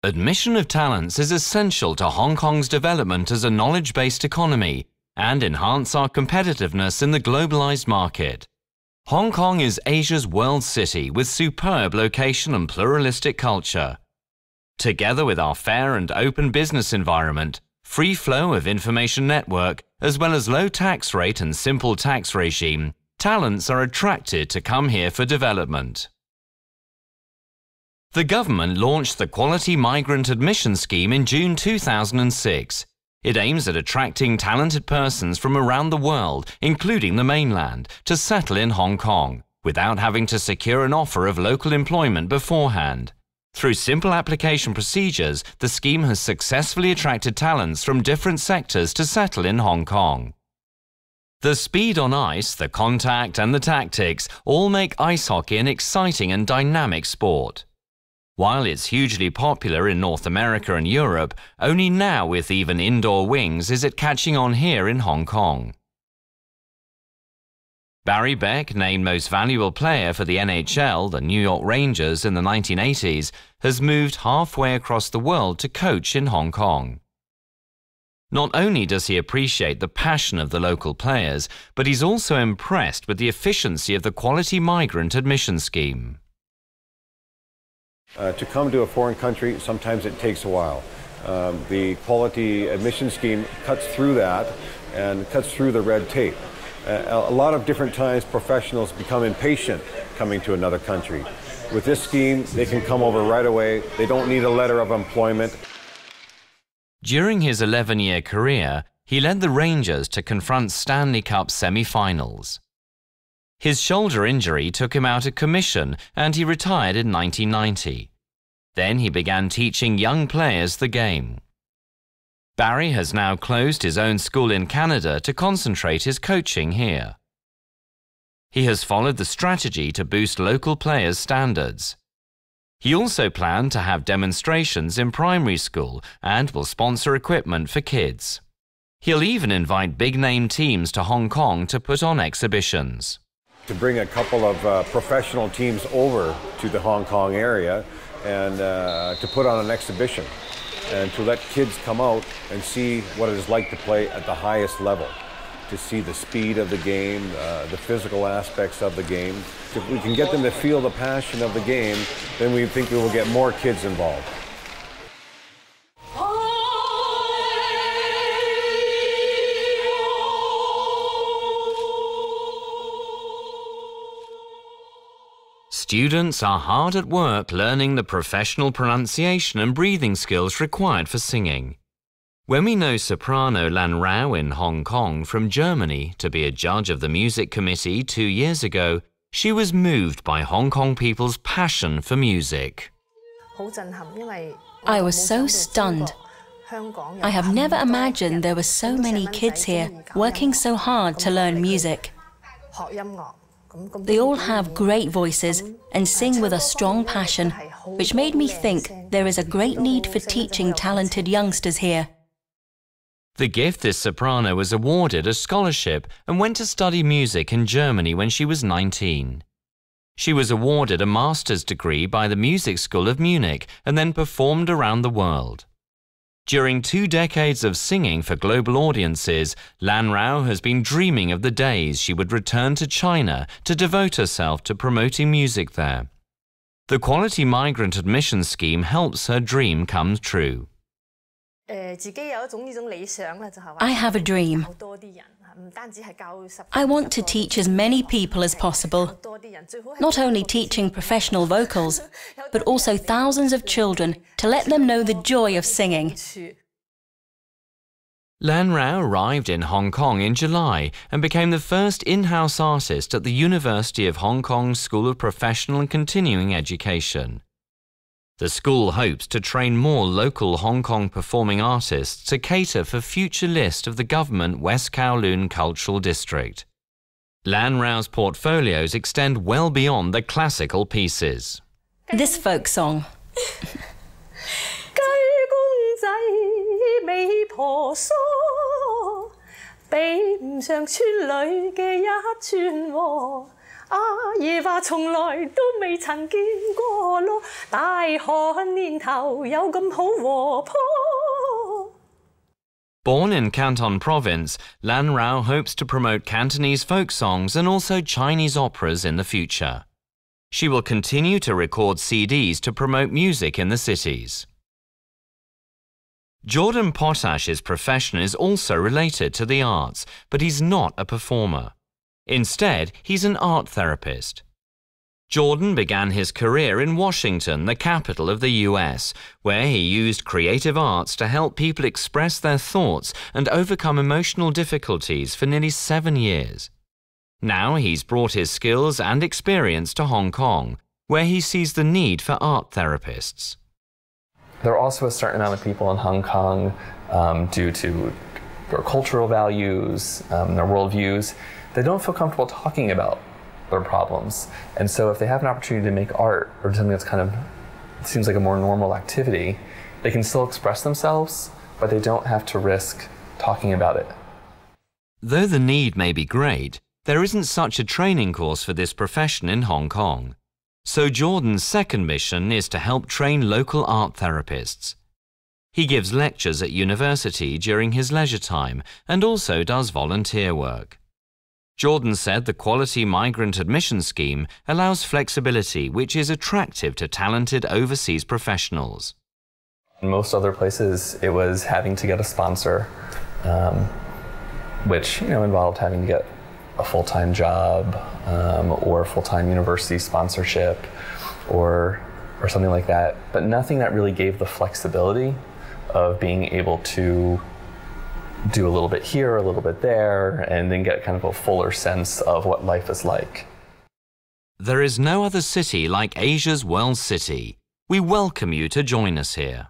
Admission of talents is essential to Hong Kong's development as a knowledge-based economy and enhance our competitiveness in the globalized market. Hong Kong is Asia's world city with superb location and pluralistic culture. Together with our fair and open business environment, free flow of information network, as well as low tax rate and simple tax regime, talents are attracted to come here for development. The government launched the Quality Migrant Admission Scheme in June 2006. It aims at attracting talented persons from around the world, including the mainland, to settle in Hong Kong, without having to secure an offer of local employment beforehand. Through simple application procedures, the scheme has successfully attracted talents from different sectors to settle in Hong Kong. The speed on ice, the contact and the tactics all make ice hockey an exciting and dynamic sport. While it's hugely popular in North America and Europe, only now with even indoor wings is it catching on here in Hong Kong. Barry Beck, named Most Valuable Player for the NHL, the New York Rangers, in the 1980s, has moved halfway across the world to coach in Hong Kong. Not only does he appreciate the passion of the local players, but he's also impressed with the efficiency of the Quality Migrant Admission Scheme. To come to a foreign country, sometimes it takes a while. The Quality Admission Scheme cuts through that and cuts through the red tape. A lot of different times professionals become impatient coming to another country. With this scheme, they can come over right away. They don't need a letter of employment. During his 11-year career, he led the Rangers to confront Stanley Cup semi-finals. His shoulder injury took him out of commission and he retired in 1990. Then he began teaching young players the game. Barry has now closed his own school in Canada to concentrate his coaching here. He has followed the strategy to boost local players' standards. He also planned to have demonstrations in primary school and will sponsor equipment for kids. He'll even invite big-name teams to Hong Kong to put on exhibitions. To bring a couple of professional teams over to the Hong Kong area and to put on an exhibition and to let kids come out and see what it is like to play at the highest level, to see the speed of the game, the physical aspects of the game. If we can get them to feel the passion of the game, then we think we will get more kids involved. Students are hard at work learning the professional pronunciation and breathing skills required for singing. When we know soprano Lan Rao in Hong Kong from Germany to be a judge of the music committee 2 years ago, she was moved by Hong Kong people's passion for music. I was so stunned. I have never imagined there were so many kids here working so hard to learn music. They all have great voices and sing with a strong passion, which made me think there is a great need for teaching talented youngsters here. The gifted soprano was awarded a scholarship and went to study music in Germany when she was 19. She was awarded a master's degree by the Music School of Munich and then performed around the world. During 2 decades of singing for global audiences, Lan Rao has been dreaming of the days she would return to China to devote herself to promoting music there. The Quality Migrant Admission Scheme helps her dream come true. I have a dream. I want to teach as many people as possible, not only teaching professional vocals, but also thousands of children to let them know the joy of singing. Lan Rao arrived in Hong Kong in July and became the first in-house artist at the University of Hong Kong's School of Professional and Continuing Education. The school hopes to train more local Hong Kong performing artists to cater for future list of the government West Kowloon Cultural District. Lan Rao's portfolios extend well beyond the classical pieces. This folk song. 爺話從來都未曾見過咯，大旱年頭有咁好和坡。 Born in Canton Province, Lan Rao hopes to promote Cantonese folk songs and also Chinese operas in the future. She will continue to record CDs to promote music in the cities. Jordan Potash's profession is also related to the arts, but he's not a performer. Instead, he's an art therapist. Jordan began his career in Washington, the capital of the US, where he used creative arts to help people express their thoughts and overcome emotional difficulties for nearly 7 years. Now he's brought his skills and experience to Hong Kong, where he sees the need for art therapists. There are also a certain amount of people in Hong Kong, due to their cultural values, their worldviews, they don't feel comfortable talking about their problems. And so if they have an opportunity to make art or something that's kind of seems like a more normal activity, they can still express themselves, but they don't have to risk talking about it. Though the need may be great, there isn't such a training course for this profession in Hong Kong. So Jordan's second mission is to help train local art therapists. He gives lectures at university during his leisure time and also does volunteer work. Jordan said the Quality Migrant Admission Scheme allows flexibility which is attractive to talented overseas professionals. In most other places, it was having to get a sponsor, which involved having to get a full-time job or full-time university sponsorship or something like that, but nothing that really gave the flexibility of being able to do a little bit here, a little bit there, and then get kind of a fuller sense of what life is like. There is no other city like Asia's World City. We welcome you to join us here.